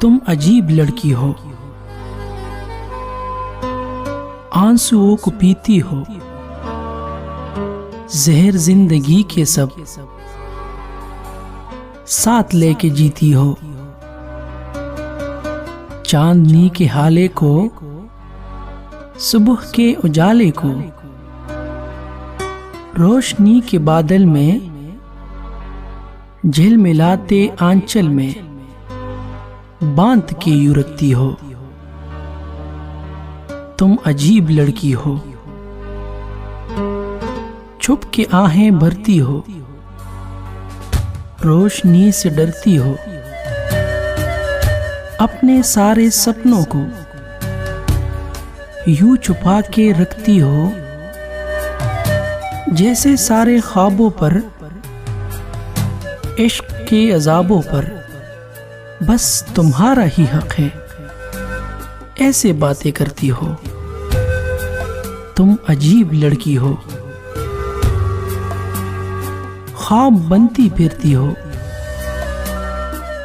तुम अजीब लड़की हो, आंसुओं को पीती हो, जहर जिंदगी के सब साथ लेके जीती हो। चांदनी के हाले को, सुबह के उजाले को, रोशनी के बादल में झिलमिलाते आंचल में बांध के यूं रखती हो। तुम अजीब लड़की हो, छुप के आहें भरती हो, रोशनी से डरती हो, अपने सारे सपनों को यूं छुपा के रखती हो, जैसे सारे ख्वाबों पर, इश्क के अजाबों पर बस तुम्हारा ही हक है, ऐसे बातें करती हो। तुम अजीब लड़की हो, ख्वाब बनती फिरती हो,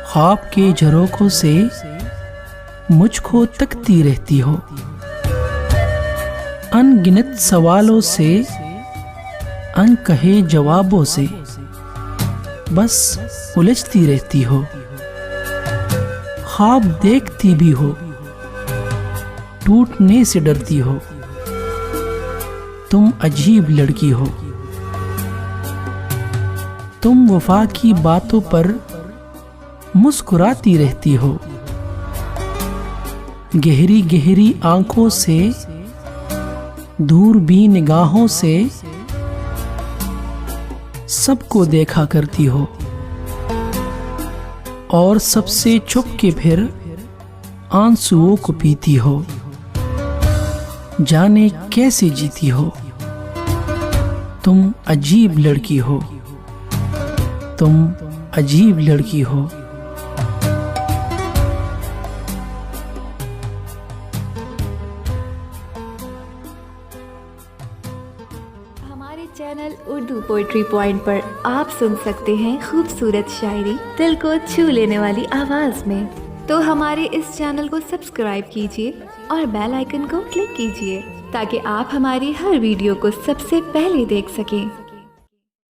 ख्वाब के झरोखों से मुझको तकती रहती हो, अनगिनत सवालों से, अनकहे जवाबों से बस उलझती रहती हो। ख्वाब देखती भी हो, टूटने से डरती हो। तुम अजीब लड़की हो, तुम वफा की बातों पर मुस्कुराती रहती हो, गहरी गहरी आंखों से, दूरबीन निगाहों से सबको देखा करती हो, और सबसे छुप के फिर आंसुओं को पीती हो। जाने कैसे जीती हो। तुम अजीब लड़की हो, तुम अजीब लड़की हो। हमारे चैनल उर्दू पोइट्री पॉइंट पर आप सुन सकते हैं खूबसूरत शायरी दिल को छू लेने वाली आवाज़ में। तो हमारे इस चैनल को सब्सक्राइब कीजिए और बेल आइकन को क्लिक कीजिए ताकि आप हमारी हर वीडियो को सबसे पहले देख सकें।